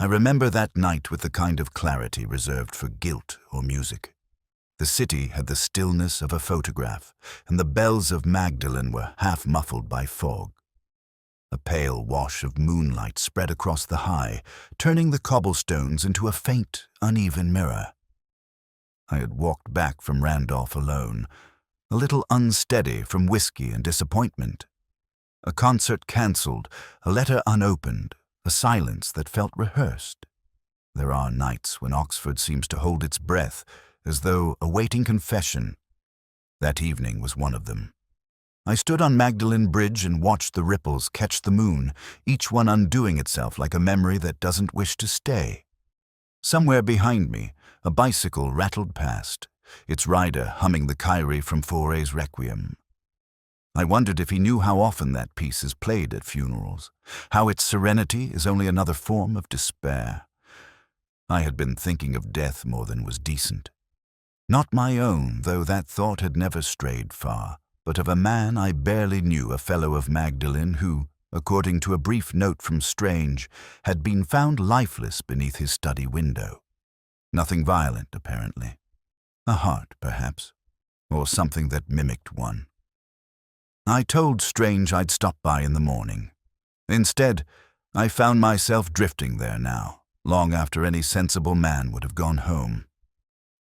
I remember that night with the kind of clarity reserved for guilt or music. The city had the stillness of a photograph, and the bells of Magdalen were half muffled by fog. A pale wash of moonlight spread across the high, turning the cobblestones into a faint, uneven mirror. I had walked back from Randolph alone, a little unsteady from whiskey and disappointment. A concert cancelled, a letter unopened, a silence that felt rehearsed. There are nights when Oxford seems to hold its breath, as though awaiting confession. That evening was one of them. I stood on Magdalen Bridge and watched the ripples catch the moon, each one undoing itself like a memory that doesn't wish to stay. Somewhere behind me, a bicycle rattled past, its rider humming the Kyrie from Fauré's Requiem. I wondered if he knew how often that piece is played at funerals, how its serenity is only another form of despair. I had been thinking of death more than was decent. Not my own, though that thought had never strayed far, but of a man I barely knew, a fellow of Magdalen who, according to a brief note from Strange, had been found lifeless beneath his study window. Nothing violent, apparently. A heart, perhaps, or something that mimicked one. I told Strange I'd stop by in the morning. Instead, I found myself drifting there now, long after any sensible man would have gone home.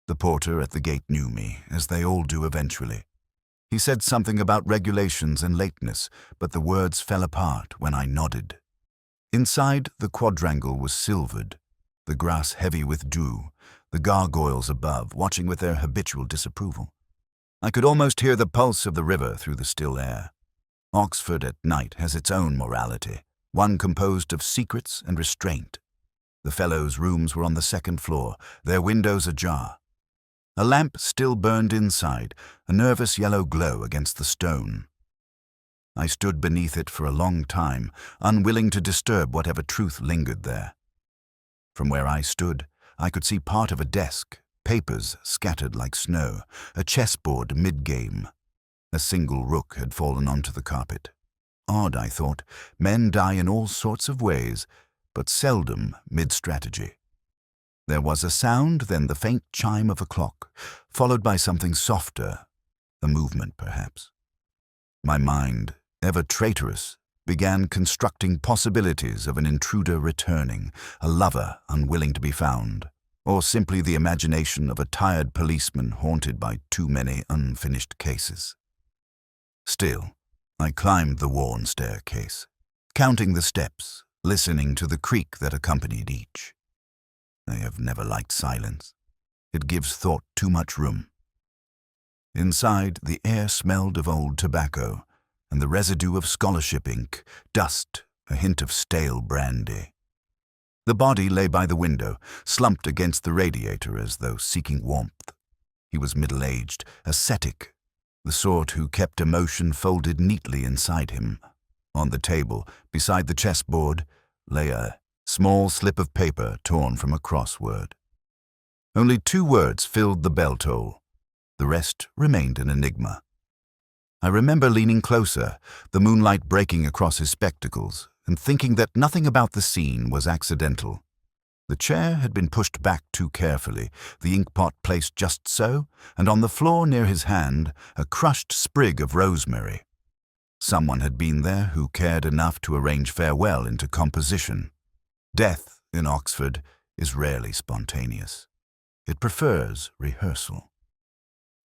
The porter at the gate knew me, as they all do eventually. He said something about regulations and lateness, but the words fell apart when I nodded. Inside, the quadrangle was silvered, the grass heavy with dew, the gargoyles above watching with their habitual disapproval. I could almost hear the pulse of the river through the still air. Oxford at night has its own morality, one composed of secrets and restraint. The fellows' rooms were on the second floor, their windows ajar. A lamp still burned inside, a nervous yellow glow against the stone. I stood beneath it for a long time, unwilling to disturb whatever truth lingered there. From where I stood, I could see part of a desk, papers scattered like snow, a chessboard mid-game. A single rook had fallen onto the carpet. Odd, I thought. Men die in all sorts of ways, but seldom mid-strategy. There was a sound, then the faint chime of a clock, followed by something softer, a movement perhaps. My mind, ever traitorous, began constructing possibilities of an intruder returning, a lover unwilling to be found, or simply the imagination of a tired policeman haunted by too many unfinished cases. Still, I climbed the worn staircase, counting the steps, listening to the creak that accompanied each. I have never liked silence. It gives thought too much room. Inside, the air smelled of old tobacco, and the residue of scholarship ink, dust, a hint of stale brandy. The body lay by the window, slumped against the radiator as though seeking warmth. He was middle-aged, ascetic, the sort who kept emotion folded neatly inside him. On the table, beside the chessboard, lay a small slip of paper torn from a crossword. Only 2 words filled the bell toll. The rest remained an enigma. I remember leaning closer, the moonlight breaking across his spectacles, and thinking that nothing about the scene was accidental. The chair had been pushed back too carefully, the inkpot placed just so, and on the floor near his hand, a crushed sprig of rosemary. Someone had been there who cared enough to arrange farewell into composition. Death in Oxford is rarely spontaneous. It prefers rehearsal.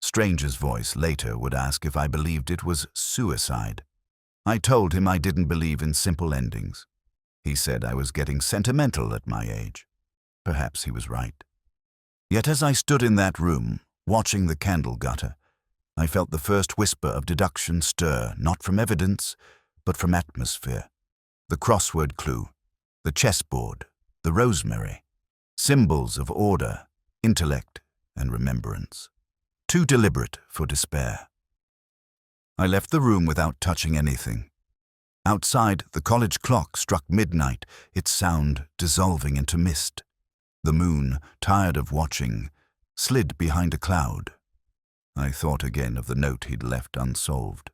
Strange's voice later would ask if I believed it was suicide. I told him I didn't believe in simple endings. He said I was getting sentimental at my age. Perhaps he was right. Yet as I stood in that room, watching the candle gutter, I felt the first whisper of deduction stir, not from evidence, but from atmosphere. The crossword clue, the chessboard, the rosemary, symbols of order, intellect, and remembrance. Too deliberate for despair. I left the room without touching anything. Outside, the college clock struck midnight, its sound dissolving into mist. The moon, tired of watching, slid behind a cloud. I thought again of the note he'd left unsolved.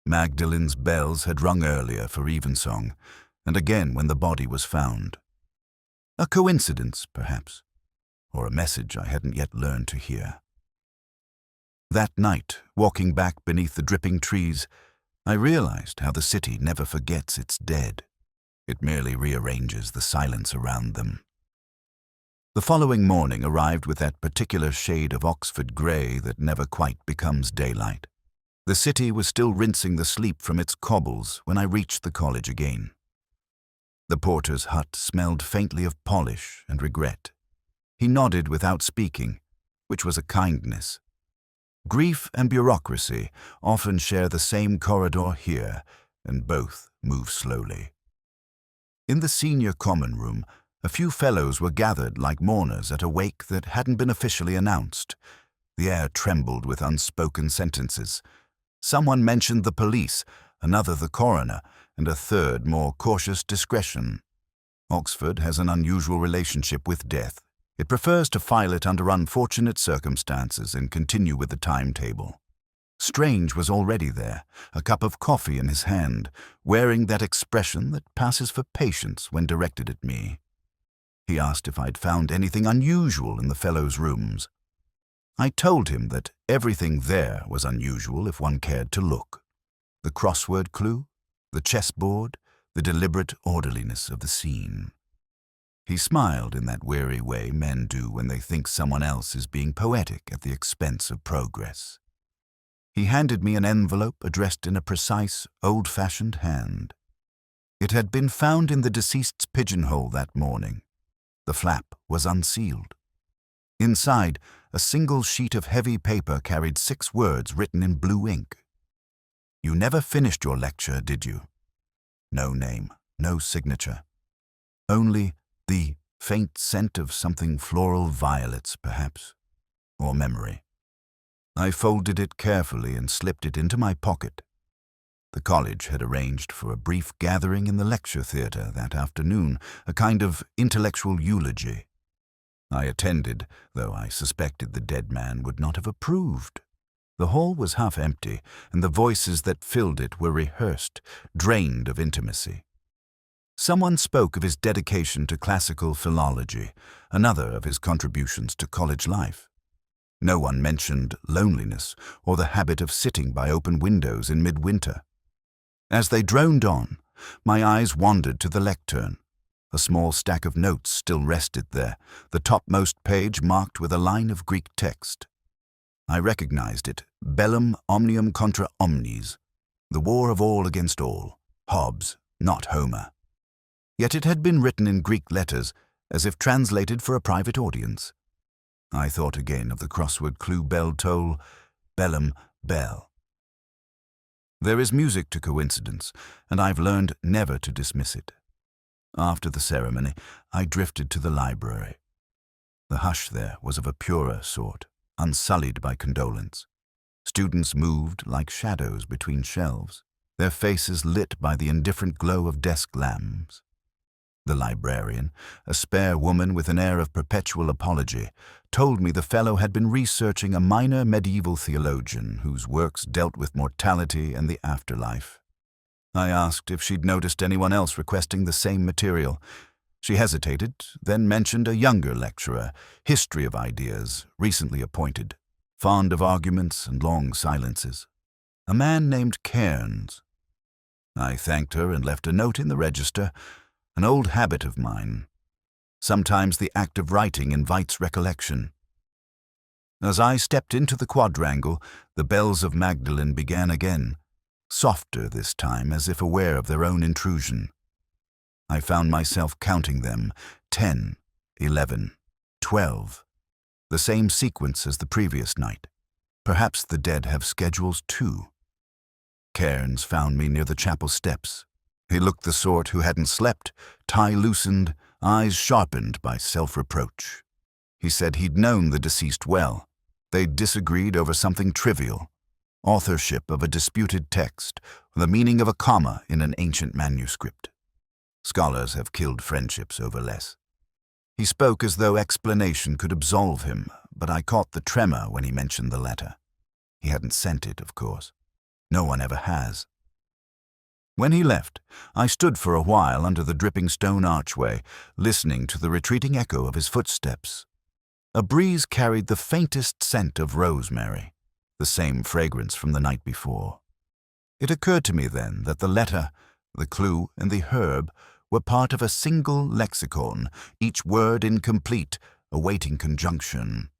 Magdalen's bells had rung earlier for evensong, and again when the body was found. A coincidence, perhaps, or a message I hadn't yet learned to hear. That night, walking back beneath the dripping trees, I realized how the city never forgets its dead. It merely rearranges the silence around them. The following morning arrived with that particular shade of Oxford grey that never quite becomes daylight. The city was still rinsing the sleep from its cobbles when I reached the college again. The porter's hut smelled faintly of polish and regret. He nodded without speaking, which was a kindness. Grief and bureaucracy often share the same corridor here, and both move slowly. In the senior common room, a few fellows were gathered like mourners at a wake that hadn't been officially announced. The air trembled with unspoken sentences. Someone mentioned the police, another the coroner, and a third more cautious discretion. Oxford has an unusual relationship with death. It prefers to file it under unfortunate circumstances and continue with the timetable. Strange was already there, a cup of coffee in his hand, wearing that expression that passes for patience when directed at me. He asked if I'd found anything unusual in the fellows' rooms. I told him that everything there was unusual if one cared to look. The crossword clue, the chessboard, the deliberate orderliness of the scene. He smiled in that weary way men do when they think someone else is being poetic at the expense of progress. He handed me an envelope addressed in a precise, old-fashioned hand. It had been found in the deceased's pigeonhole that morning. The flap was unsealed. Inside, a single sheet of heavy paper carried 6 words written in blue ink. "You never finished your lecture, did you?" No name, no signature. Only the faint scent of something floral violets, perhaps, or memory. I folded it carefully and slipped it into my pocket. The college had arranged for a brief gathering in the lecture theatre that afternoon, a kind of intellectual eulogy. I attended, though I suspected the dead man would not have approved. The hall was half empty, and the voices that filled it were rehearsed, drained of intimacy. Someone spoke of his dedication to classical philology, another of his contributions to college life. No one mentioned loneliness or the habit of sitting by open windows in midwinter. As they droned on, my eyes wandered to the lectern. A small stack of notes still rested there, the topmost page marked with a line of Greek text. I recognized it, bellum omnium contra omnes, the war of all against all, Hobbes, not Homer. Yet it had been written in Greek letters, as if translated for a private audience. I thought again of the crossword clue bell toll, bellum bell. There is music to coincidence, and I've learned never to dismiss it. After the ceremony, I drifted to the library. The hush there was of a purer sort, unsullied by condolence. Students moved like shadows between shelves, their faces lit by the indifferent glow of desk lamps. The librarian, a spare woman with an air of perpetual apology, told me the fellow had been researching a minor medieval theologian whose works dealt with mortality and the afterlife. I asked if she'd noticed anyone else requesting the same material. She hesitated, then mentioned a younger lecturer, history of ideas, recently appointed, fond of arguments and long silences. A man named Cairns. I thanked her and left a note in the register, an old habit of mine. Sometimes the act of writing invites recollection. As I stepped into the quadrangle, the bells of Magdalen began again, softer this time, as if aware of their own intrusion. I found myself counting them, 10, 11, 12, the same sequence as the previous night. Perhaps the dead have schedules too. Cairns found me near the chapel steps. He looked the sort who hadn't slept, tie loosened, eyes sharpened by self-reproach. He said he'd known the deceased well. They'd disagreed over something trivial, authorship of a disputed text, or the meaning of a comma in an ancient manuscript. Scholars have killed friendships over less. He spoke as though explanation could absolve him, but I caught the tremor when he mentioned the letter. He hadn't sent it, of course. No one ever has. When he left, I stood for a while under the dripping stone archway, listening to the retreating echo of his footsteps. A breeze carried the faintest scent of rosemary, the same fragrance from the night before. It occurred to me then that the letter, the clue, and the herb were part of a single lexicon, each word incomplete, awaiting conjunction.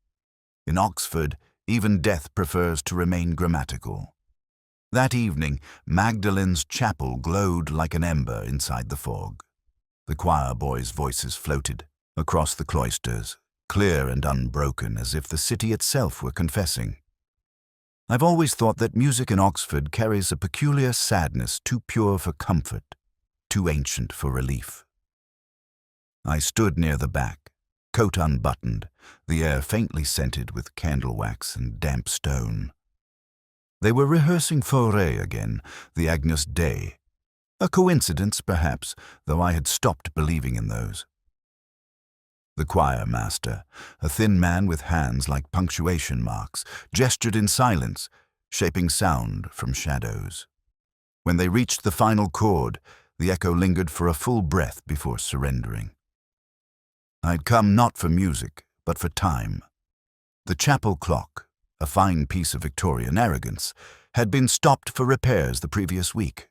In Oxford, even death prefers to remain grammatical. That evening, Magdalen's chapel glowed like an ember inside the fog. The choir boys' voices floated across the cloisters, clear and unbroken, as if the city itself were confessing. I've always thought that music in Oxford carries a peculiar sadness too pure for comfort, too ancient for relief. I stood near the back, coat unbuttoned, the air faintly scented with candle wax and damp stone. They were rehearsing Fauré again, the Agnus Dei. A coincidence, perhaps, though I had stopped believing in those. The choir master, a thin man with hands like punctuation marks, gestured in silence, shaping sound from shadows. When they reached the final chord, the echo lingered for a full breath before surrendering. I'd come not for music, but for time. The chapel clock, a fine piece of Victorian arrogance, had been stopped for repairs the previous week,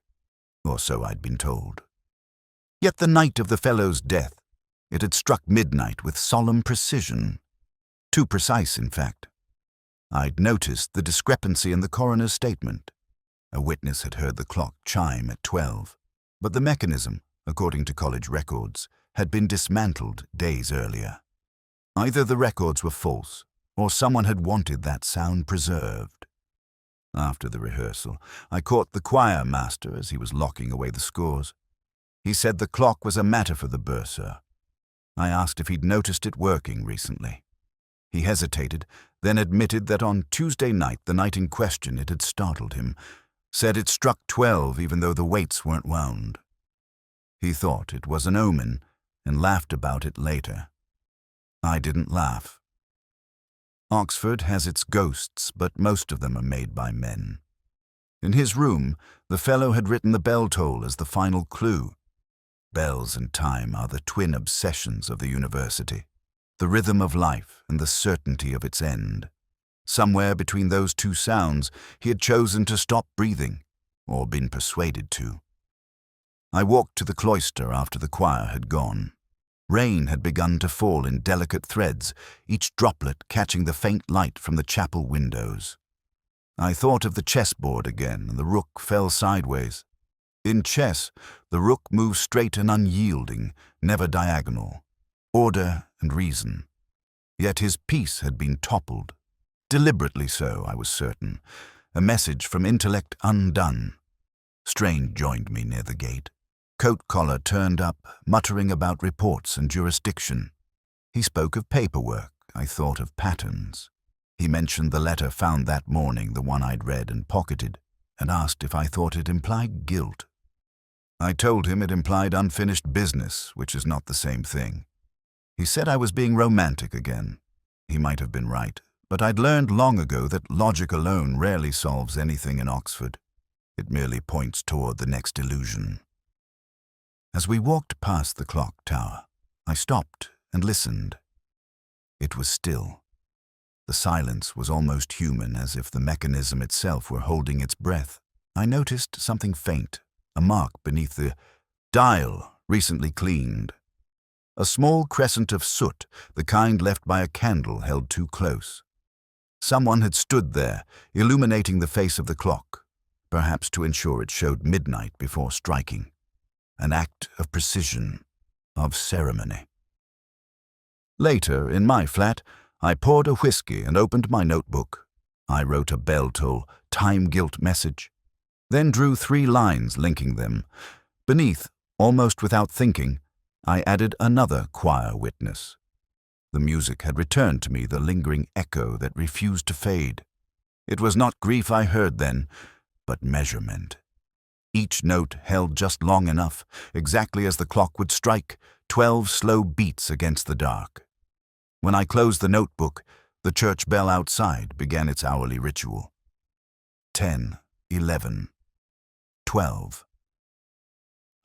or so I'd been told. Yet the night of the fellow's death, it had struck midnight with solemn precision. Too precise, in fact. I'd noticed the discrepancy in the coroner's statement. A witness had heard the clock chime at 12, but the mechanism, according to college records, had been dismantled days earlier. Either the records were false, or someone had wanted that sound preserved. After the rehearsal, I caught the choir master as he was locking away the scores. He said the clock was a matter for the bursar. I asked if he'd noticed it working recently. He hesitated, then admitted that on Tuesday night, the night in question, it had startled him, said it struck 12 even though the weights weren't wound. He thought it was an omen and laughed about it later. I didn't laugh. Oxford has its ghosts, but most of them are made by men. In his room, the fellow had written the bell toll as the final clue. Bells and time are the twin obsessions of the university, the rhythm of life and the certainty of its end. Somewhere between those two sounds, he had chosen to stop breathing, or been persuaded to. I walked to the cloister after the choir had gone. Rain had begun to fall in delicate threads, each droplet catching the faint light from the chapel windows. I thought of the chessboard again, and the rook fell sideways. In chess, the rook moves straight and unyielding, never diagonal. Order and reason. Yet his piece had been toppled. Deliberately so, I was certain. A message from intellect undone. Strain joined me near the gate. Coat collar turned up, muttering about reports and jurisdiction. He spoke of paperwork. I thought of patterns. He mentioned the letter found that morning, the one I'd read and pocketed, and asked if I thought it implied guilt. I told him it implied unfinished business, which is not the same thing. He said I was being romantic again. He might have been right, but I'd learned long ago that logic alone rarely solves anything in Oxford. It merely points toward the next illusion. As we walked past the clock tower, I stopped and listened. It was still. The silence was almost human, as if the mechanism itself were holding its breath. I noticed something faint, a mark beneath the dial, recently cleaned. A small crescent of soot, the kind left by a candle held too close. Someone had stood there, illuminating the face of the clock, perhaps to ensure it showed midnight before striking. An act of precision, of ceremony. Later, in my flat, I poured a whiskey and opened my notebook. I wrote a bell-toll, time-guilt message, then drew 3 lines linking them. Beneath, almost without thinking, I added another choir witness. The music had returned to me, the lingering echo that refused to fade. It was not grief I heard then, but measurement. Each note held just long enough, exactly as the clock would strike, 12 slow beats against the dark. When I closed the notebook, the church bell outside began its hourly ritual. 10, 11, 12.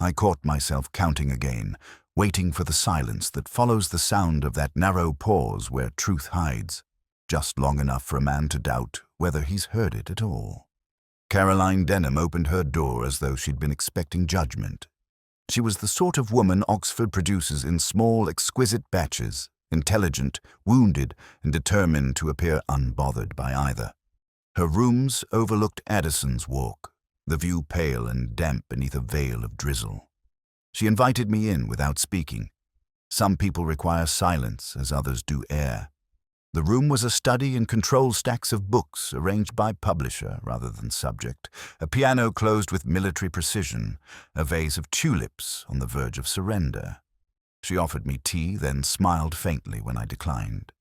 I caught myself counting again, waiting for the silence that follows the sound of that narrow pause where truth hides, just long enough for a man to doubt whether he's heard it at all. Caroline Denim opened her door as though she'd been expecting judgment. She was the sort of woman Oxford produces in small, exquisite batches, intelligent, wounded, and determined to appear unbothered by either. Her rooms overlooked Addison's Walk, the view pale and damp beneath a veil of drizzle. She invited me in without speaking. Some people require silence, as others do air. The room was a study in control stacks of books arranged by publisher rather than subject, a piano closed with military precision, a vase of tulips on the verge of surrender. She offered me tea, then smiled faintly when I declined.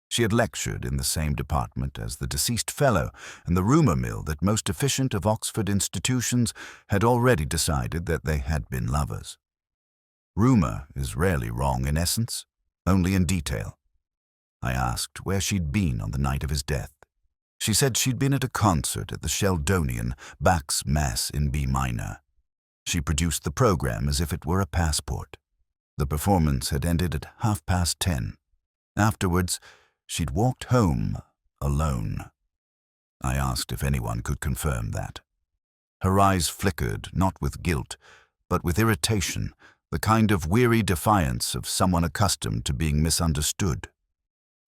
She had lectured in the same department as the deceased fellow, and the rumour mill that most efficient of Oxford institutions had already decided that they had been lovers. Rumour is rarely wrong in essence, only in detail. I asked where she'd been on the night of his death. She said she'd been at a concert at the Sheldonian, Bach's Mass in B minor. She produced the program as if it were a passport. The performance had ended at 10:30. Afterwards, she'd walked home alone. I asked if anyone could confirm that. Her eyes flickered, not with guilt, but with irritation, the kind of weary defiance of someone accustomed to being misunderstood.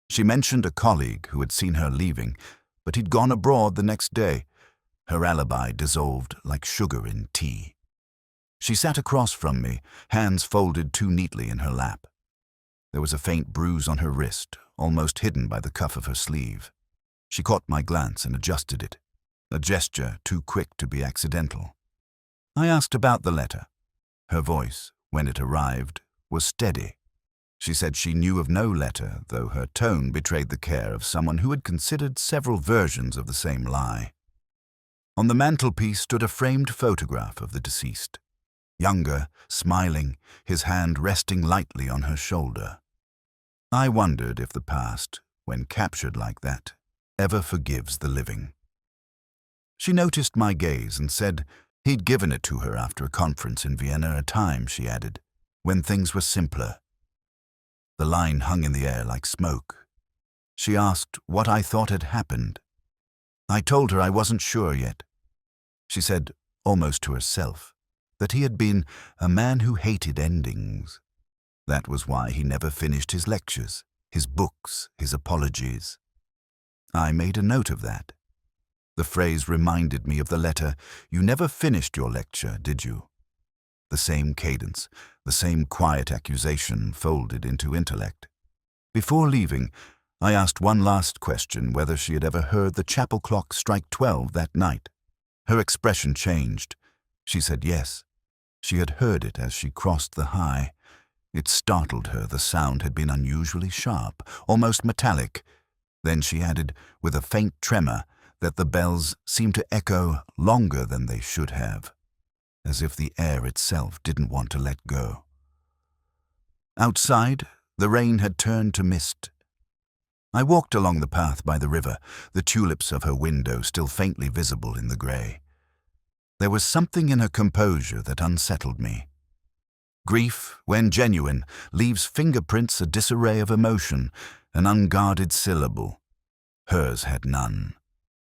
She mentioned a colleague who had seen her leaving, but he'd gone abroad the next day. Her alibi dissolved like sugar in tea. She sat across from me, hands folded too neatly in her lap. There was a faint bruise on her wrist, almost hidden by the cuff of her sleeve. She caught my glance and adjusted it, a gesture too quick to be accidental. I asked about the letter. Her voice, when it arrived, was steady. She said she knew of no letter, though her tone betrayed the care of someone who had considered several versions of the same lie. On the mantelpiece stood a framed photograph of the deceased. Younger, smiling, his hand resting lightly on her shoulder. I wondered if the past, when captured like that, ever forgives the living. She noticed my gaze and said he'd given it to her after a conference in Vienna, a time, she added, when things were simpler. The line hung in the air like smoke. She asked what I thought had happened. I told her I wasn't sure yet. She said, almost to herself, that he had been a man who hated endings. That was why he never finished his lectures, his books, his apologies. I made a note of that. The phrase reminded me of the letter, "You never finished your lecture, did you?" The same cadence, the same quiet accusation folded into intellect. Before leaving, I asked one last question, whether she had ever heard the chapel clock strike 12 that night. Her expression changed. She said yes. She had heard it as she crossed the high. It startled her. The sound had been unusually sharp, almost metallic. Then she added, with a faint tremor, that the bells seemed to echo longer than they should have, as if the air itself didn't want to let go. Outside, the rain had turned to mist. I walked along the path by the river, the tulips of her window still faintly visible in the grey. There was something in her composure that unsettled me. Grief, when genuine, leaves fingerprints a disarray of emotion, an unguarded syllable. Hers had none.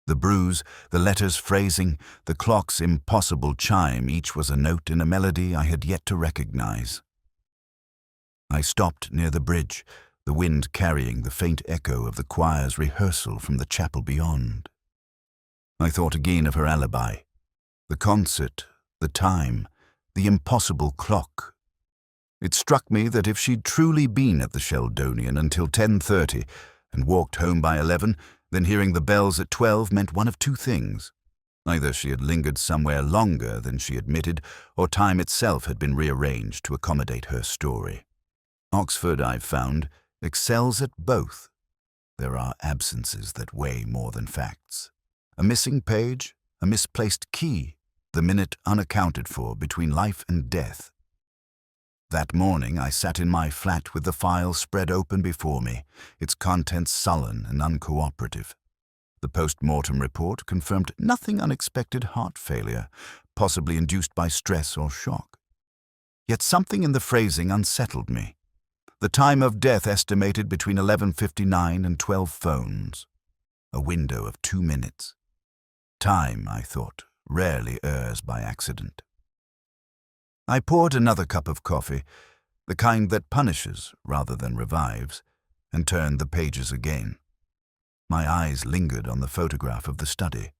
The bruise, the letter's phrasing, the clock's impossible chime, each was a note in a melody I had yet to recognize. I stopped near the bridge, the wind carrying the faint echo of the choir's rehearsal from the chapel beyond. I thought again of her alibi, the concert, the time, the impossible clock. It struck me that if she'd truly been at the Sheldonian until 10:30 and walked home by 11, then hearing the bells at 12 meant one of two things. Either she had lingered somewhere longer than she admitted, or time itself had been rearranged to accommodate her story. Oxford, I've found, excels at both. There are absences that weigh more than facts. A missing page, a misplaced key, the minute unaccounted for between life and death. That morning I sat in my flat with the file spread open before me, its contents sullen and uncooperative. The post-mortem report confirmed nothing unexpected heart failure, possibly induced by stress or shock. Yet something in the phrasing unsettled me. The time of death estimated between 11:59 and 12 phones. A window of 2 minutes. Time, I thought, rarely errs by accident. I poured another cup of coffee, the kind that punishes rather than revives, and turned the pages again. My eyes lingered on the photograph of the study,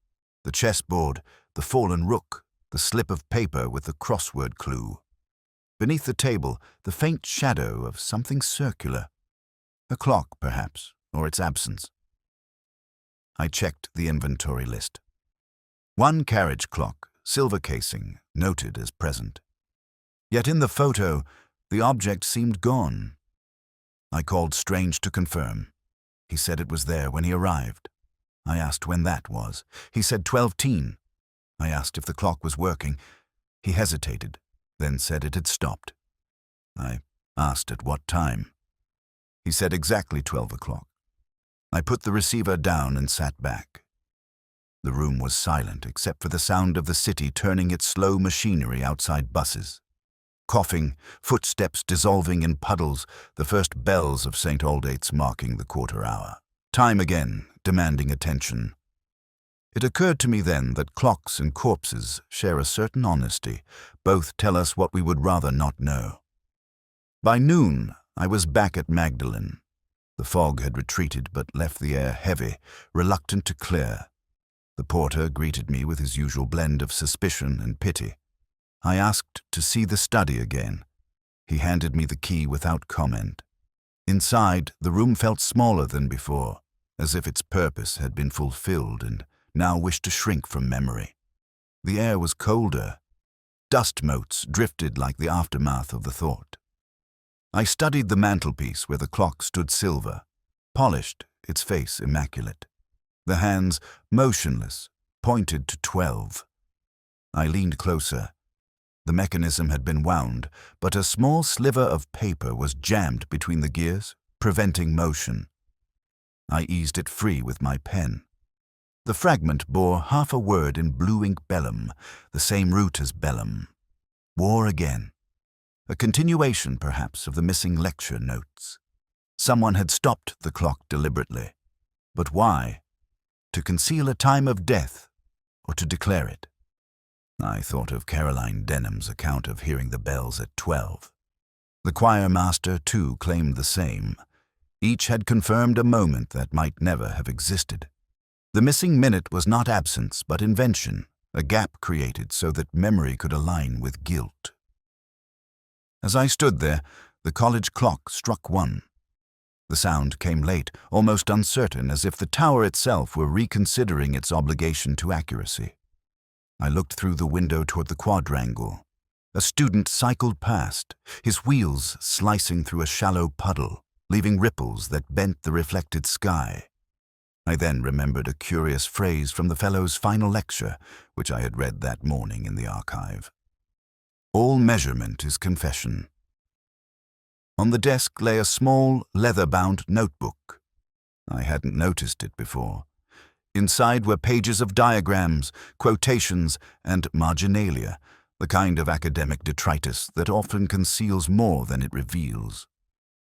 the chessboard, the fallen rook, the slip of paper with the crossword clue. Beneath the table, the faint shadow of something circular. A clock, perhaps, or its absence. I checked the inventory list. 1 carriage clock, silver casing, noted as present. Yet in the photo, the object seemed gone. I called Strange to confirm. He said it was there when he arrived. I asked when that was. He said 12:10. I asked if the clock was working. He hesitated, then said it had stopped. I asked at what time. He said exactly 12 o'clock. I put the receiver down and sat back. The room was silent except for the sound of the city turning its slow machinery outside buses. Coughing, footsteps dissolving in puddles, the first bells of St. Aldate's marking the quarter hour. Time again, demanding attention. It occurred to me then that clocks and corpses share a certain honesty. Both tell us what we would rather not know. By noon, I was back at Magdalen. The fog had retreated but left the air heavy, reluctant to clear. The porter greeted me with his usual blend of suspicion and pity. I asked to see the study again. He handed me the key without comment. Inside, the room felt smaller than before, as if its purpose had been fulfilled and now wished to shrink from memory. The air was colder. Dust motes drifted like the aftermath of the thought. I studied the mantelpiece where the clock stood silver, polished, its face immaculate. The hands, motionless, pointed to 12. I leaned closer. The mechanism had been wound, but a small sliver of paper was jammed between the gears, preventing motion. I eased it free with my pen. The fragment bore half a word in blue ink vellum, the same root as bellum. War again. A continuation, perhaps, of the missing lecture notes. Someone had stopped the clock deliberately. But why? To conceal a time of death, or to declare it? I thought of Caroline Denham's account of hearing the bells at 12. The choir master, too, claimed the same. Each had confirmed a moment that might never have existed. The missing minute was not absence, but invention, a gap created so that memory could align with guilt. As I stood there, the college clock struck 1. The sound came late, almost uncertain, as if the tower itself were reconsidering its obligation to accuracy. I looked through the window toward the quadrangle. A student cycled past, his wheels slicing through a shallow puddle, leaving ripples that bent the reflected sky. I then remembered a curious phrase from the fellow's final lecture, which I had read that morning in the archive. All measurement is confession. On the desk lay a small, leather-bound notebook. I hadn't noticed it before. Inside were pages of diagrams, quotations, and marginalia, the kind of academic detritus that often conceals more than it reveals.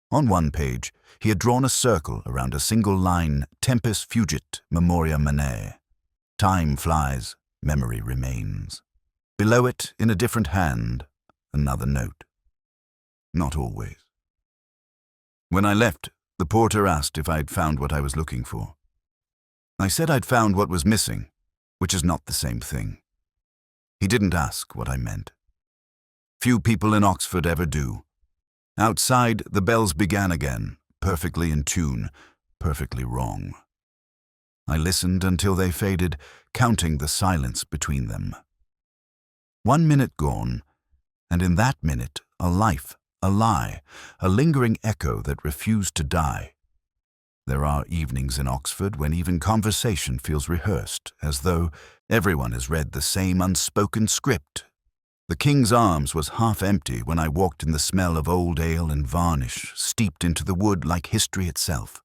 On one page, he had drawn a circle around a single line, Tempus fugit, memoria manet. Time flies, memory remains. Below it, in a different hand, another note. Not always. When I left, the porter asked if I'd found what I was looking for. I said I'd found what was missing, which is not the same thing. He didn't ask what I meant. Few people in Oxford ever do. Outside, the bells began again, perfectly in tune, perfectly wrong. I listened until they faded, counting the silence between them. 1 minute gone, and in that minute, a life, a lie, a lingering echo that refused to die. There are evenings in Oxford when even conversation feels rehearsed, as though everyone has read the same unspoken script. The King's Arms was half empty when I walked in the smell of old ale and varnish, steeped into the wood like history itself.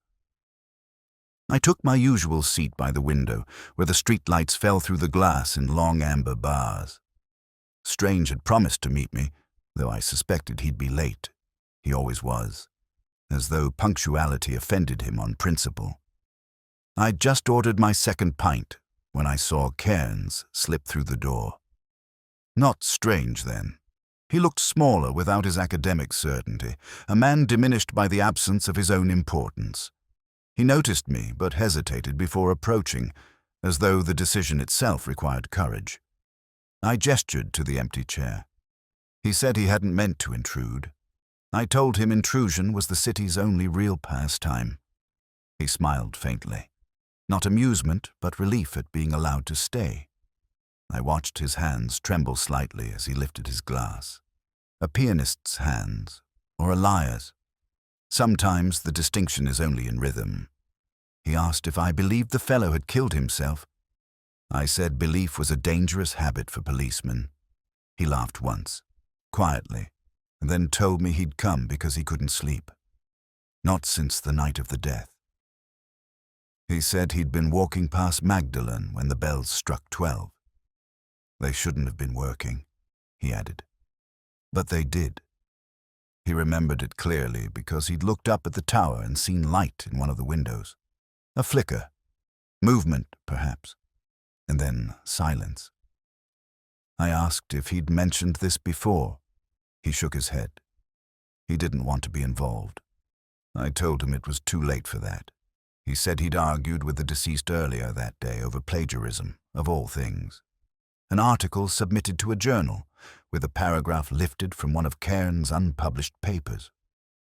I took my usual seat by the window, where the streetlights fell through the glass in long amber bars. Strange had promised to meet me, though I suspected he'd be late. He always was, as though punctuality offended him on principle. I'd just ordered my second pint when I saw Cairns slip through the door. Not strange, then. He looked smaller without his academic certainty, a man diminished by the absence of his own importance. He noticed me, but hesitated before approaching, as though the decision itself required courage. I gestured to the empty chair. He said he hadn't meant to intrude. I told him intrusion was the city's only real pastime. He smiled faintly. Not amusement, but relief at being allowed to stay. I watched his hands tremble slightly as he lifted his glass. A pianist's hands, or a liar's. Sometimes the distinction is only in rhythm. He asked if I believed the fellow had killed himself. I said belief was a dangerous habit for policemen. He laughed once, quietly, and then told me he'd come because he couldn't sleep. Not since the night of the death. He said he'd been walking past Magdalen when the bells struck 12. They shouldn't have been working, he added. But they did. He remembered it clearly because he'd looked up at the tower and seen light in one of the windows. A flicker. Movement, perhaps. And then silence. I asked if he'd mentioned this before. He shook his head. He didn't want to be involved. I told him it was too late for that. He said he'd argued with the deceased earlier that day over plagiarism, of all things. An article submitted to a journal, with a paragraph lifted from one of Cairns' unpublished papers.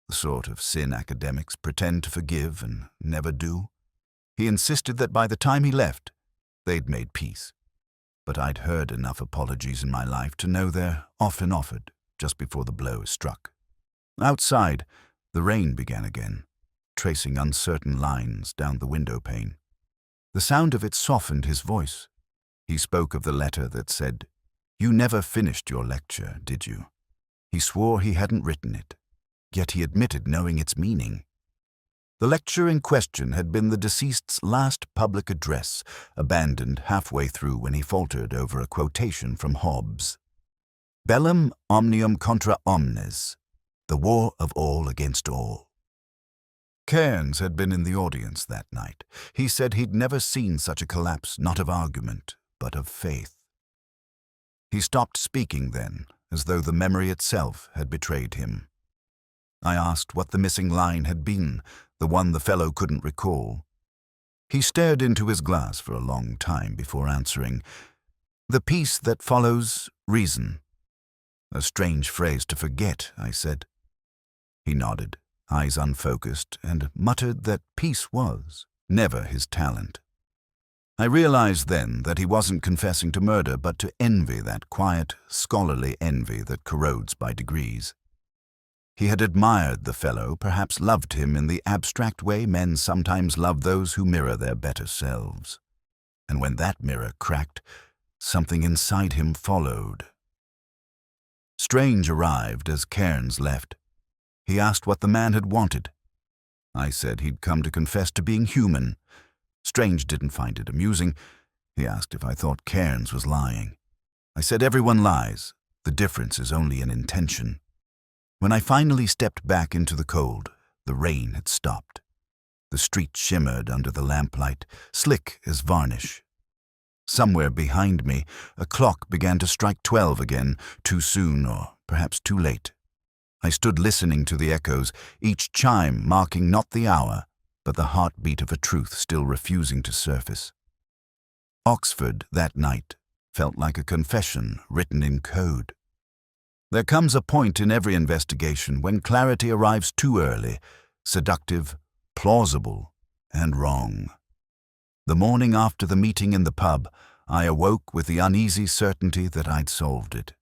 The sort of sin academics pretend to forgive and never do. He insisted that by the time he left, they'd made peace. But I'd heard enough apologies in my life to know they're often offered just before the blow is struck. Outside, the rain began again, tracing uncertain lines down the window pane. The sound of it softened his voice. He spoke of the letter that said, "You never finished your lecture, did you?" He swore he hadn't written it, yet he admitted knowing its meaning. The lecture in question had been the deceased's last public address, abandoned halfway through when he faltered over a quotation from Hobbes. Bellum omnium contra omnes, the war of all against all. Cairns had been in the audience that night. He said he'd never seen such a collapse, not of argument, but of faith. He stopped speaking then, as though the memory itself had betrayed him. I asked what the missing line had been, the one the fellow couldn't recall. He stared into his glass for a long time before answering, "The piece that follows reason." "A strange phrase to forget," I said. He nodded, eyes unfocused, and muttered that peace was never his talent. I realized then that he wasn't confessing to murder, but to envy, that quiet, scholarly envy that corrodes by degrees. He had admired the fellow, perhaps loved him in the abstract way men sometimes love those who mirror their better selves. And when that mirror cracked, something inside him followed. Strange arrived as Cairns left. He asked what the man had wanted. I said he'd come to confess to being human. Strange didn't find it amusing. He asked if I thought Cairns was lying. I said everyone lies. The difference is only in intention. When I finally stepped back into the cold, the rain had stopped. The street shimmered under the lamplight, slick as varnish. Somewhere behind me, a clock began to strike 12 again, too soon or perhaps too late. I stood listening to the echoes, each chime marking not the hour, but the heartbeat of a truth still refusing to surface. Oxford, that night, felt like a confession written in code. There comes a point in every investigation when clarity arrives too early, seductive, plausible, and wrong. The morning after the meeting in the pub, I awoke with the uneasy certainty that I'd solved it.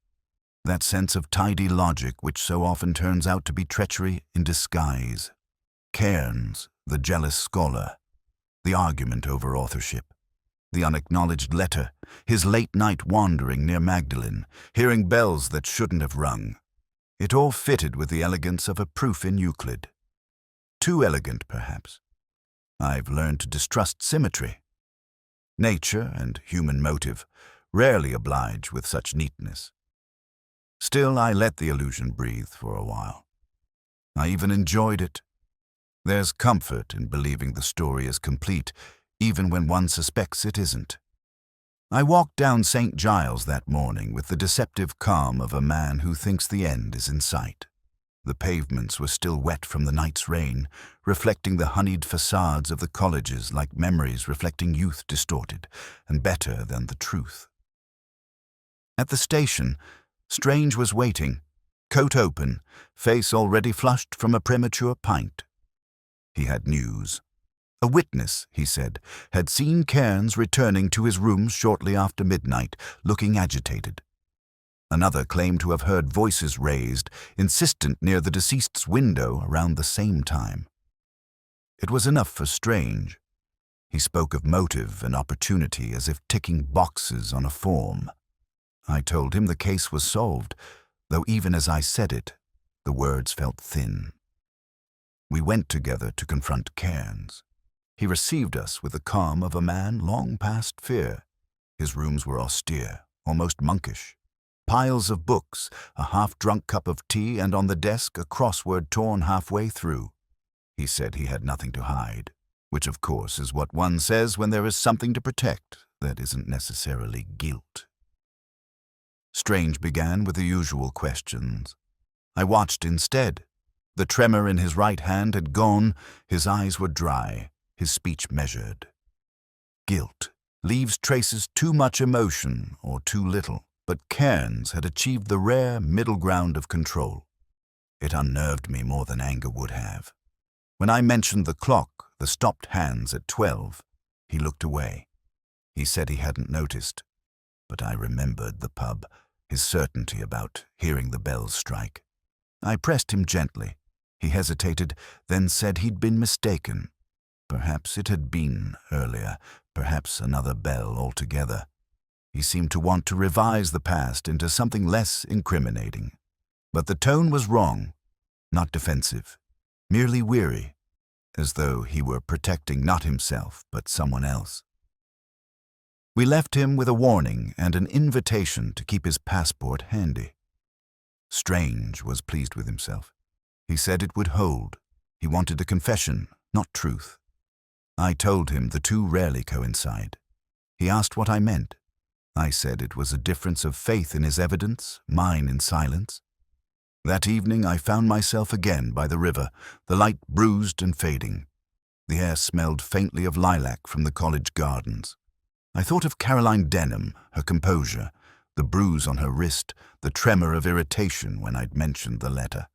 That sense of tidy logic which so often turns out to be treachery in disguise. Cairns, the jealous scholar, the argument over authorship, the unacknowledged letter, his late-night wandering near Magdalen, hearing bells that shouldn't have rung. It all fitted with the elegance of a proof in Euclid. Too elegant, perhaps. I've learned to distrust symmetry. Nature and human motive rarely oblige with such neatness. Still, I let the illusion breathe for a while. I even enjoyed it. There's comfort in believing the story is complete, even when one suspects it isn't. I walked down St. Giles that morning with the deceptive calm of a man who thinks the end is in sight. The pavements were still wet from the night's rain, reflecting the honeyed facades of the colleges like memories reflecting youth distorted and better than the truth. At the station, Strange was waiting, coat open, face already flushed from a premature pint. He had news. A witness, he said, had seen Cairns returning to his rooms shortly after midnight, looking agitated. Another claimed to have heard voices raised, insistent near the deceased's window around the same time. It was enough for Strange. He spoke of motive and opportunity as if ticking boxes on a form. I told him the case was solved, though even as I said it, the words felt thin. We went together to confront Cairns. He received us with the calm of a man long past fear. His rooms were austere, almost monkish. Piles of books, a half-drunk cup of tea, and on the desk a crossword torn halfway through. He said he had nothing to hide, which of course is what one says when there is something to protect that isn't necessarily guilt. Strange began with the usual questions. I watched instead. The tremor in his right hand had gone, his eyes were dry, his speech measured. Guilt leaves traces too much emotion or too little. But Cairns had achieved the rare middle ground of control. It unnerved me more than anger would have. When I mentioned the clock, the stopped hands at 12, he looked away. He said he hadn't noticed, but I remembered the pub, his certainty about hearing the bells strike. I pressed him gently. He hesitated, then said he'd been mistaken. Perhaps it had been earlier, perhaps another bell altogether. He seemed to want to revise the past into something less incriminating. But the tone was wrong, not defensive, merely weary, as though he were protecting not himself, but someone else. We left him with a warning and an invitation to keep his passport handy. Strange was pleased with himself. He said it would hold. He wanted a confession, not truth. I told him the two rarely coincide. He asked what I meant. I said it was a difference of faith in his evidence, mine in silence. That evening I found myself again by the river, the light bruised and fading. The air smelled faintly of lilac from the college gardens. I thought of Caroline Denim, her composure, the bruise on her wrist, the tremor of irritation when I'd mentioned the letter.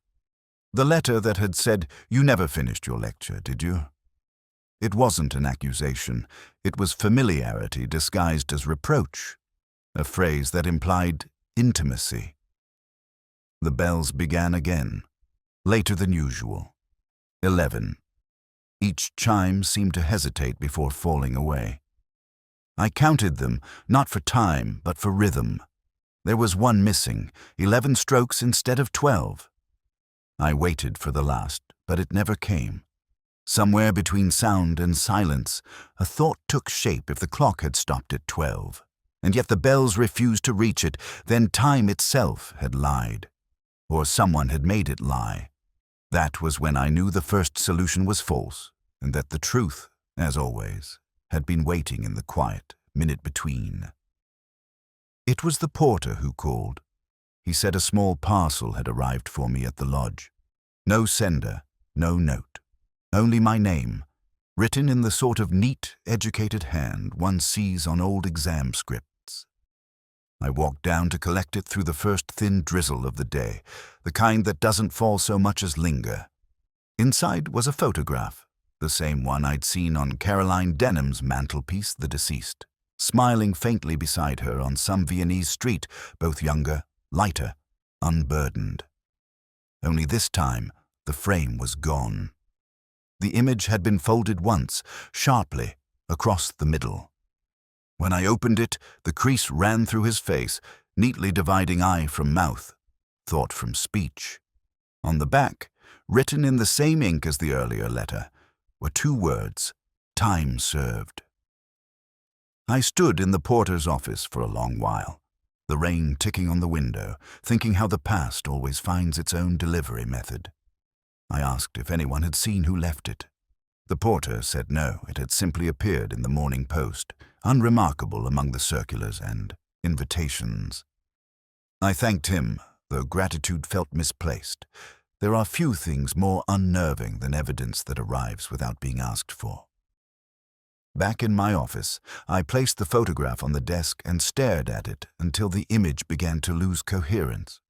The letter that had said, "You never finished your lecture, did you?" It wasn't an accusation. It was familiarity disguised as reproach. A phrase that implied intimacy. The bells began again, later than usual. 11. Each chime seemed to hesitate before falling away. I counted them, not for time, but for rhythm. There was one missing, 11 strokes instead of 12. I waited for the last, but it never came. Somewhere between sound and silence, a thought took shape if the clock had stopped at 12. And yet the bells refused to reach it, then time itself had lied. Or someone had made it lie. That was when I knew the first solution was false, and that the truth, as always, had been waiting in the quiet minute between. It was the porter who called. He said a small parcel had arrived for me at the lodge. No sender, no note, only my name, written in the sort of neat, educated hand one sees on old exam scripts. I walked down to collect it through the first thin drizzle of the day, the kind that doesn't fall so much as linger. Inside was a photograph, the same one I'd seen on Caroline Denim's mantelpiece, the deceased, smiling faintly beside her on some Viennese street, both younger, lighter, unburdened. Only this time, the frame was gone. The image had been folded once, sharply, across the middle. When I opened it, the crease ran through his face, neatly dividing eye from mouth, thought from speech. On the back, written in the same ink as the earlier letter, were two words, Time served. I stood in the porter's office for a long while, the rain ticking on the window, thinking how the past always finds its own delivery method. I asked if anyone had seen who left it. The porter said no, it had simply appeared in the Morning Post, unremarkable among the circulars and invitations. I thanked him, though gratitude felt misplaced. There are few things more unnerving than evidence that arrives without being asked for. Back in my office, I placed the photograph on the desk and stared at it until the image began to lose coherence.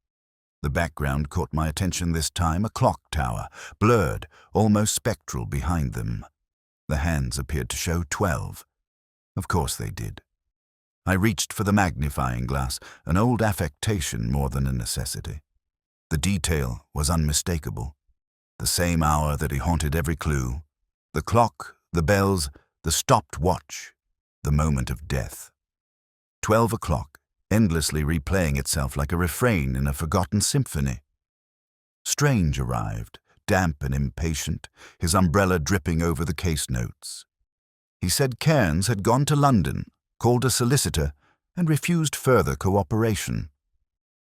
The background caught my attention this time, a clock tower, blurred, almost spectral behind them. The hands appeared to show 12. Of course they did. I reached for the magnifying glass, an old affectation more than a necessity. The detail was unmistakable. The same hour that he haunted every clue. The clock, the bells, the stopped watch, the moment of death. 12 o'clock, endlessly replaying itself like a refrain in a forgotten symphony. Strange arrived, damp and impatient, his umbrella dripping over the case notes. He said Cairns had gone to London, called a solicitor, and refused further cooperation.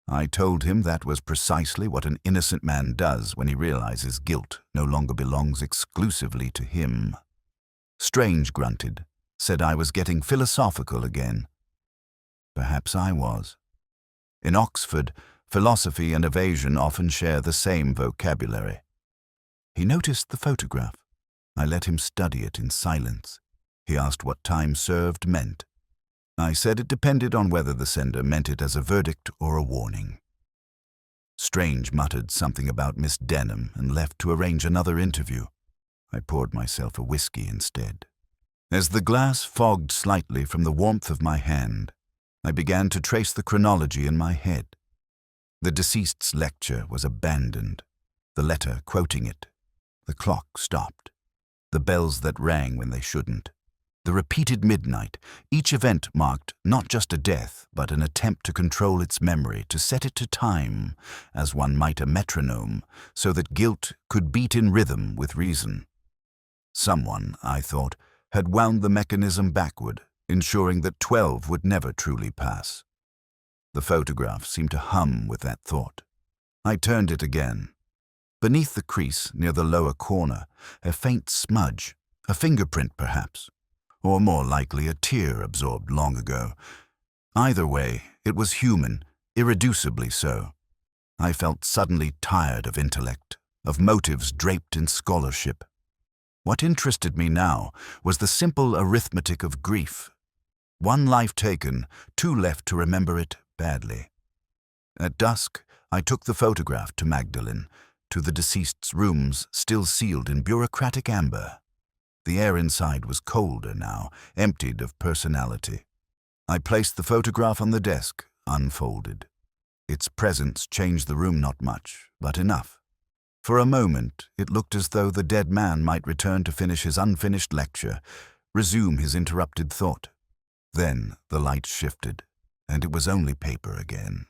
I told him that was precisely what an innocent man does when he realizes guilt no longer belongs exclusively to him. Strange grunted, said I was getting philosophical again. Perhaps I was. In Oxford, philosophy and evasion often share the same vocabulary. He noticed the photograph. I let him study it in silence. He asked what time served meant. I said it depended on whether the sender meant it as a verdict or a warning. Strange muttered something about Miss Denim and left to arrange another interview. I poured myself a whiskey instead. As the glass fogged slightly from the warmth of my hand, I began to trace the chronology in my head. The deceased's lecture was abandoned, the letter quoting it. The clock stopped. The bells that rang when they shouldn't. The repeated midnight, each event marked not just a death, but an attempt to control its memory, to set it to time, as one might a metronome, so that guilt could beat in rhythm with reason. Someone, I thought, had wound the mechanism backward, ensuring that 12 would never truly pass. The photograph seemed to hum with that thought. I turned it again. Beneath the crease, near the lower corner, a faint smudge, a fingerprint perhaps, or more likely a tear absorbed long ago. Either way, it was human, irreducibly so. I felt suddenly tired of intellect, of motives draped in scholarship. What interested me now was the simple arithmetic of grief. 1 life taken, 2 left to remember it badly. At dusk, I took the photograph to Magdalen, to the deceased's rooms still sealed in bureaucratic amber. The air inside was colder now, emptied of personality. I placed the photograph on the desk, unfolded. Its presence changed the room not much, but enough. For a moment, it looked as though the dead man might return to finish his unfinished lecture, resume his interrupted thought. Then the light shifted, and it was only paper again.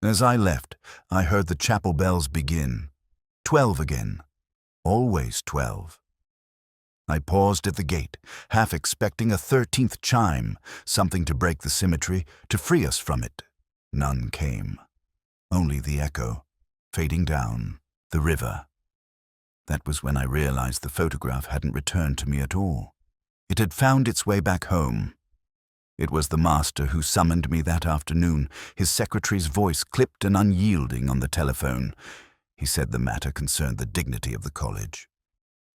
As I left, I heard the chapel bells begin. 12 again. Always 12. I paused at the gate, half expecting a 13th chime, something to break the symmetry, to free us from it. None came. Only the echo, fading down, the river. That was when I realized the photograph hadn't returned to me at all. It had found its way back home. It was the master who summoned me that afternoon, his secretary's voice clipped and unyielding on the telephone. He said the matter concerned the dignity of the college.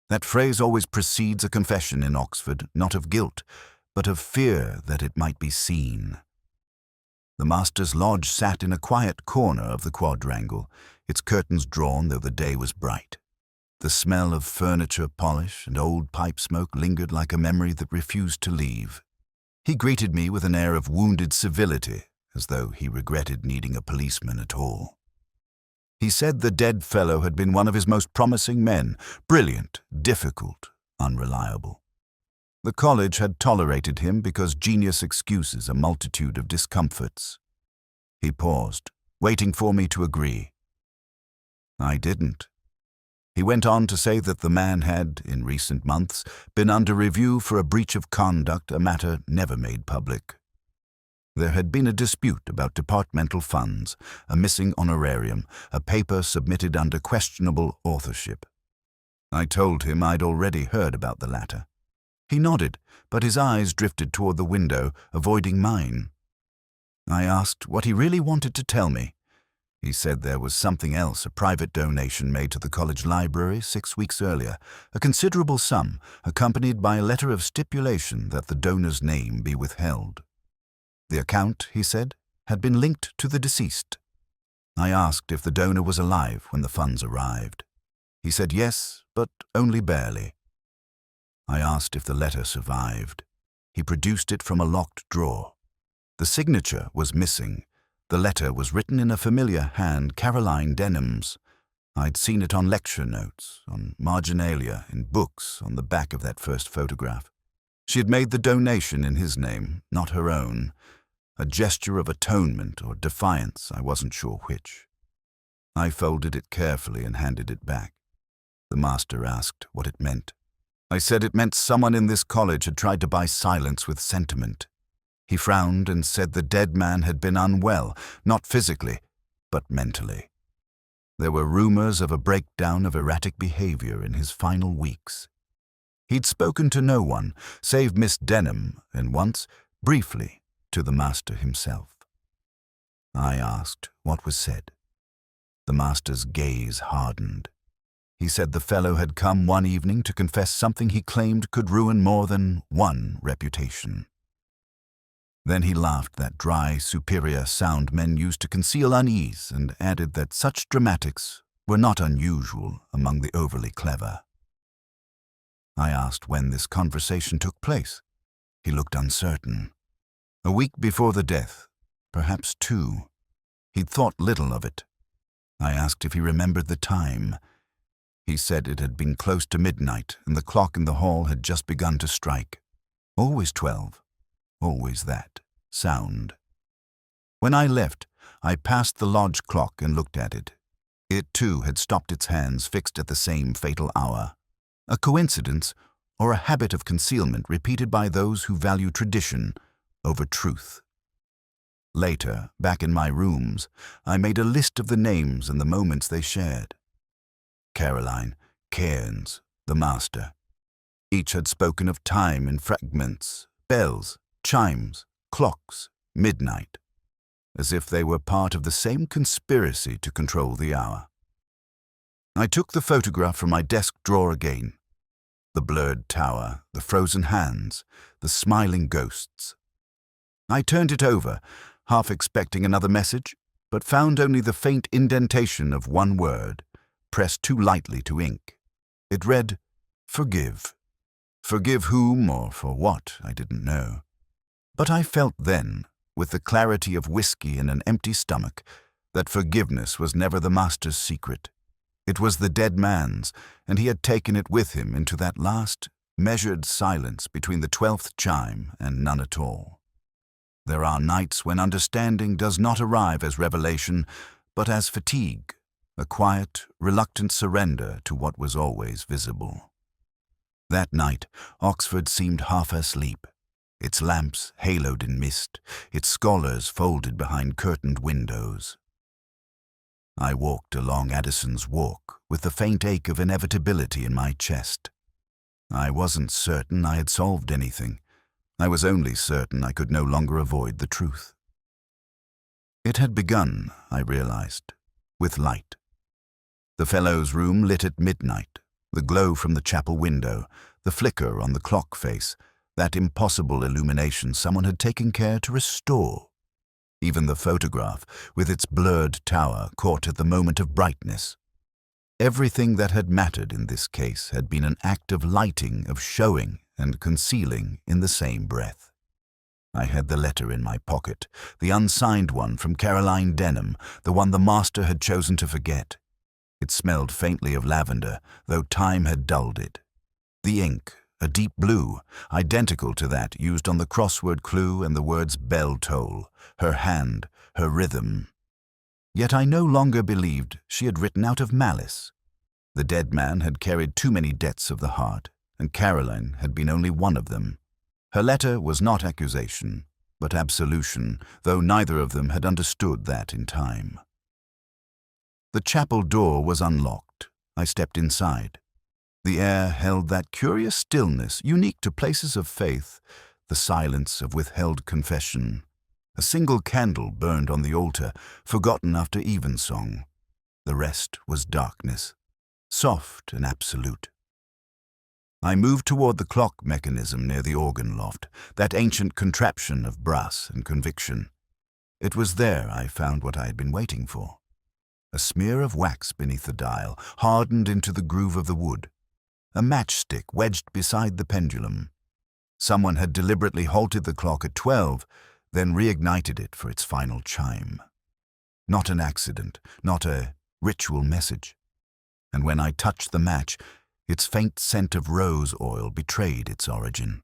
That phrase always precedes a confession in Oxford, not of guilt, but of fear that it might be seen. The master's lodge sat in a quiet corner of the quadrangle, its curtains drawn though the day was bright. The smell of furniture polish and old pipe smoke lingered like a memory that refused to leave. He greeted me with an air of wounded civility, as though he regretted needing a policeman at all. He said the dead fellow had been one of his most promising men, brilliant, difficult, unreliable. The college had tolerated him because genius excuses a multitude of discomforts. He paused, waiting for me to agree. I didn't. He went on to say that the man had, in recent months, been under review for a breach of conduct, a matter never made public. There had been a dispute about departmental funds, a missing honorarium, a paper submitted under questionable authorship. I told him I'd already heard about the latter. He nodded, but his eyes drifted toward the window, avoiding mine. I asked what he really wanted to tell me. He said there was something else, a private donation made to the college library 6 weeks earlier, a considerable sum, accompanied by a letter of stipulation that the donor's name be withheld. The account, he said, had been linked to the deceased. I asked if the donor was alive when the funds arrived. He said yes, but only barely. I asked if the letter survived. He produced it from a locked drawer. The signature was missing. The letter was written in a familiar hand, Caroline Denim's. I'd seen it on lecture notes, on marginalia, in books, on the back of that first photograph. She had made the donation in his name, not her own. A gesture of atonement or defiance, I wasn't sure which. I folded it carefully and handed it back. The master asked what it meant. I said it meant someone in this college had tried to buy silence with sentiment. He frowned and said the dead man had been unwell, not physically, but mentally. There were rumors of a breakdown of erratic behavior in his final weeks. He'd spoken to no one, save Miss Denim, and once, briefly, to the master himself. I asked what was said. The master's gaze hardened. He said the fellow had come one evening to confess something he claimed could ruin more than one reputation. Then he laughed, that dry, superior sound men used to conceal unease, and added that such dramatics were not unusual among the overly clever. I asked when this conversation took place. He looked uncertain. A week before the death, perhaps 2. He'd thought little of it. I asked if he remembered the time. He said it had been close to midnight, and the clock in the hall had just begun to strike. Always 12. Always that sound. When I left, I passed the lodge clock and looked at it. It, too, had stopped its hands fixed at the same fatal hour. A coincidence or a habit of concealment repeated by those who value tradition over truth. Later, back in my rooms, I made a list of the names and the moments they shared. Caroline, Cairns, the master. Each had spoken of time in fragments, bells, chimes, clocks, midnight, as if they were part of the same conspiracy to control the hour. I took the photograph from my desk drawer again. The blurred tower, the frozen hands, the smiling ghosts. I turned it over, half expecting another message, but found only the faint indentation of one word, pressed too lightly to ink. It read, "Forgive." Forgive whom or for what, I didn't know. But I felt then, with the clarity of whiskey in an empty stomach, that forgiveness was never the master's secret. It was the dead man's, and he had taken it with him into that last, measured silence between the 12th chime and none at all. There are nights when understanding does not arrive as revelation, but as fatigue, a quiet, reluctant surrender to what was always visible. That night, Oxford seemed half asleep, its lamps haloed in mist, its scholars folded behind curtained windows. I walked along Addison's Walk with the faint ache of inevitability in my chest. I wasn't certain I had solved anything. I was only certain I could no longer avoid the truth. It had begun, I realized, with light. The fellow's room lit at midnight, the glow from the chapel window, the flicker on the clock face, that impossible illumination someone had taken care to restore. Even the photograph, with its blurred tower, caught at the moment of brightness. Everything that had mattered in this case had been an act of lighting, of showing and concealing in the same breath. I had the letter in my pocket, the unsigned one from Caroline Denim, the one the master had chosen to forget. It smelled faintly of lavender, though time had dulled it. The ink, a deep blue, identical to that used on the crossword clue and the words bell toll, her hand, her rhythm. Yet I no longer believed she had written out of malice. The dead man had carried too many debts of the heart, and Caroline had been only one of them. Her letter was not accusation, but absolution, though neither of them had understood that in time. The chapel door was unlocked. I stepped inside. The air held that curious stillness unique to places of faith, the silence of withheld confession. A single candle burned on the altar, forgotten after evensong. The rest was darkness, soft and absolute. I moved toward the clock mechanism near the organ loft, that ancient contraption of brass and conviction. It was there I found what I had been waiting for. A smear of wax beneath the dial, hardened into the groove of the wood. A matchstick wedged beside the pendulum. Someone had deliberately halted the clock at 12, then reignited it for its final chime. Not an accident, not a ritual message. And when I touched the match, its faint scent of rose oil betrayed its origin.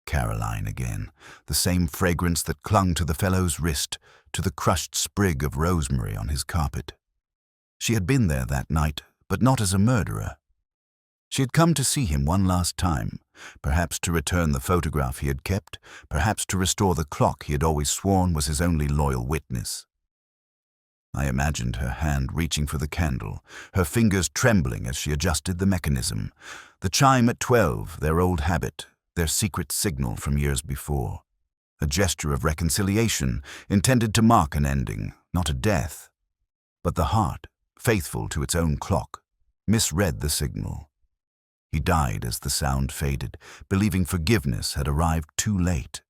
Caroline again, the same fragrance that clung to the fellow's wrist, to the crushed sprig of rosemary on his carpet. She had been there that night, but not as a murderer. She had come to see him one last time, perhaps to return the photograph he had kept, perhaps to restore the clock he had always sworn was his only loyal witness. I imagined her hand reaching for the candle, her fingers trembling as she adjusted the mechanism. The chime at 12, their old habit, their secret signal from years before. A gesture of reconciliation, intended to mark an ending, not a death. But the heart, faithful to its own clock, misread the signal. He died as the sound faded, believing forgiveness had arrived too late.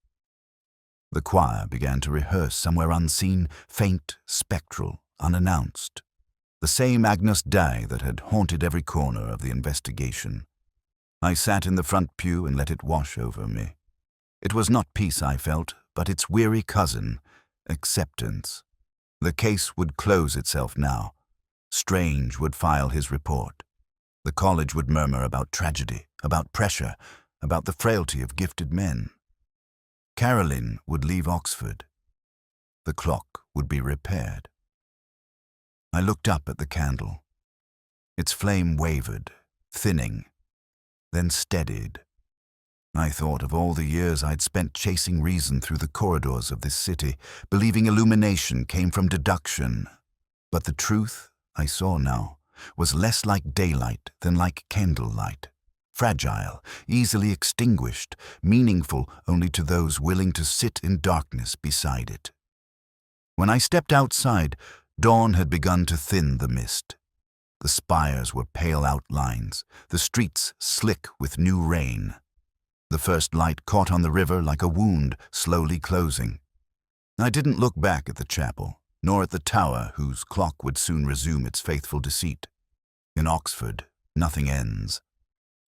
The choir began to rehearse somewhere unseen, faint, spectral, unannounced. The same Agnus Dei that had haunted every corner of the investigation. I sat in the front pew and let it wash over me. It was not peace I felt, but its weary cousin, acceptance. The case would close itself now. Strange would file his report. The college would murmur about tragedy, about pressure, about the frailty of gifted men. Caroline would leave Oxford. The clock would be repaired. I looked up at the candle. Its flame wavered, thinning, then steadied. I thought of all the years I'd spent chasing reason through the corridors of this city, believing illumination came from deduction. But the truth, I saw now, was less like daylight than like candlelight. Fragile, easily extinguished, meaningful only to those willing to sit in darkness beside it. When I stepped outside, dawn had begun to thin the mist. The spires were pale outlines, the streets slick with new rain. The first light caught on the river like a wound slowly closing. I didn't look back at the chapel, nor at the tower whose clock would soon resume its faithful deceit. In Oxford, nothing ends.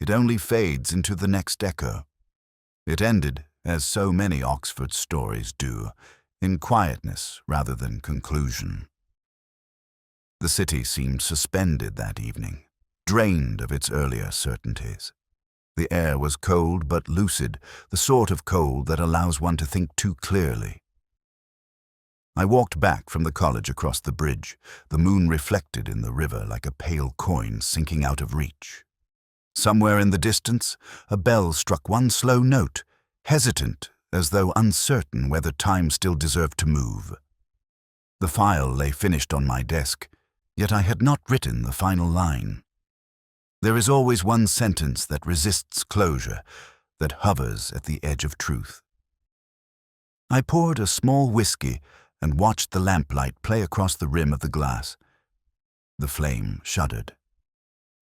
It only fades into the next echo. It ended, as so many Oxford stories do, in quietness rather than conclusion. The city seemed suspended that evening, drained of its earlier certainties. The air was cold but lucid, the sort of cold that allows one to think too clearly. I walked back from the college across the bridge, the moon reflected in the river like a pale coin sinking out of reach. Somewhere in the distance, a bell struck one slow note, hesitant, as though uncertain whether time still deserved to move. The file lay finished on my desk, yet I had not written the final line. There is always one sentence that resists closure, that hovers at the edge of truth. I poured a small whiskey and watched the lamplight play across the rim of the glass. The flame shuddered.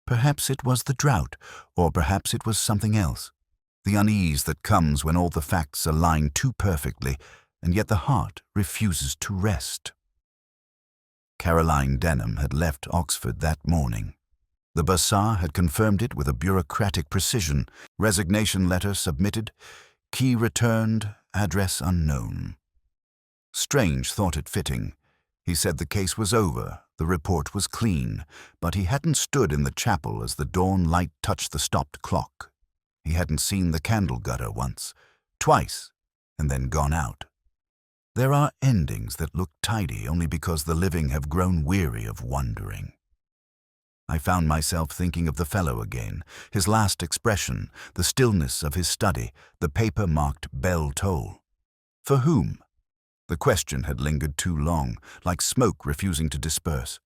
Perhaps it was the drought, or perhaps it was something else. The unease that comes when all the facts align too perfectly, and yet the heart refuses to rest. Caroline Denim had left Oxford that morning. The bursar had confirmed it with a bureaucratic precision. Resignation letter submitted, key returned, address unknown. Strange thought it fitting. He said the case was over, the report was clean, but he hadn't stood in the chapel as the dawn light touched the stopped clock. He hadn't seen the candle gutter once, twice, and then gone out. There are endings that look tidy only because the living have grown weary of wondering. I found myself thinking of the fellow again, his last expression, the stillness of his study, the paper marked bell toll. For whom? The question had lingered too long, like smoke refusing to disperse.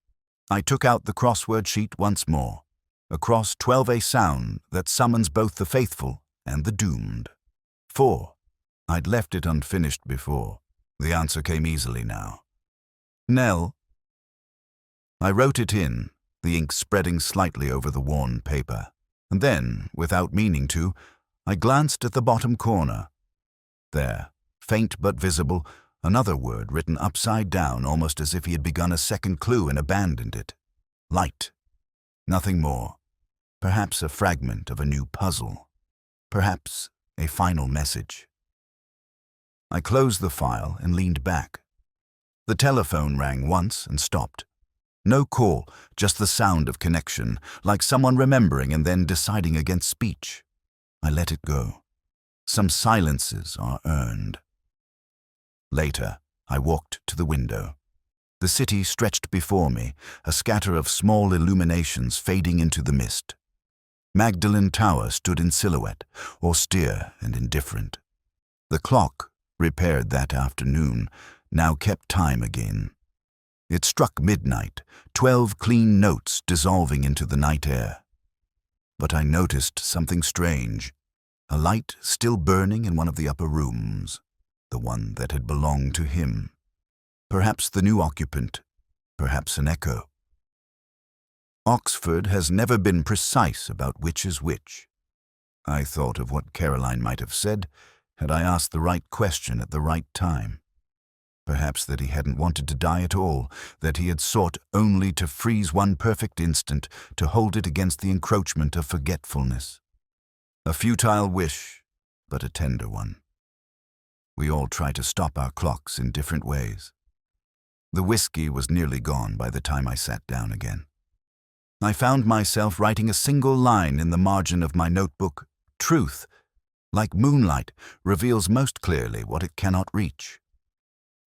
I took out the crossword sheet once more. Across 12 a sound that summons both the faithful and the doomed. 4. I'd left it unfinished before. The answer came easily now. Nell. I wrote it in, the ink spreading slightly over the worn paper. And then, without meaning to, I glanced at the bottom corner. There, faint but visible, another word written upside down, almost as if he had begun a second clue and abandoned it. Light. Nothing more. Perhaps a fragment of a new puzzle. Perhaps a final message. I closed the file and leaned back. The telephone rang once and stopped. No call, just the sound of connection, like someone remembering and then deciding against speech. I let it go. Some silences are earned. Later, I walked to the window. The city stretched before me, a scatter of small illuminations fading into the mist. Magdalen Tower stood in silhouette, austere and indifferent. The clock, repaired that afternoon, now kept time again. It struck midnight, 12 clean notes dissolving into the night air. But I noticed something strange. A light still burning in one of the upper rooms, the one that had belonged to him. Perhaps the new occupant, perhaps an echo. Oxford has never been precise about which is which. I thought of what Caroline might have said had I asked the right question at the right time. Perhaps that he hadn't wanted to die at all, that he had sought only to freeze one perfect instant, to hold it against the encroachment of forgetfulness. A futile wish, but a tender one. We all try to stop our clocks in different ways. The whiskey was nearly gone by the time I sat down again. I found myself writing a single line in the margin of my notebook. Truth, like moonlight, reveals most clearly what it cannot reach.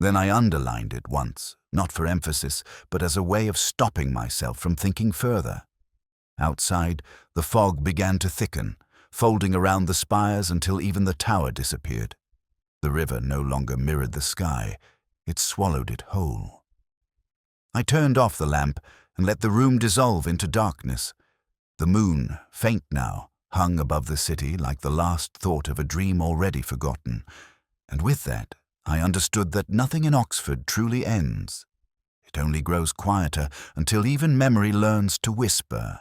Then I underlined it once, not for emphasis, but as a way of stopping myself from thinking further. Outside, the fog began to thicken, folding around the spires until even the tower disappeared. The river no longer mirrored the sky, it swallowed it whole. I turned off the lamp and let the room dissolve into darkness. The moon, faint now, hung above the city like the last thought of a dream already forgotten, and with that, I understood that nothing in Oxford truly ends. It only grows quieter until even memory learns to whisper.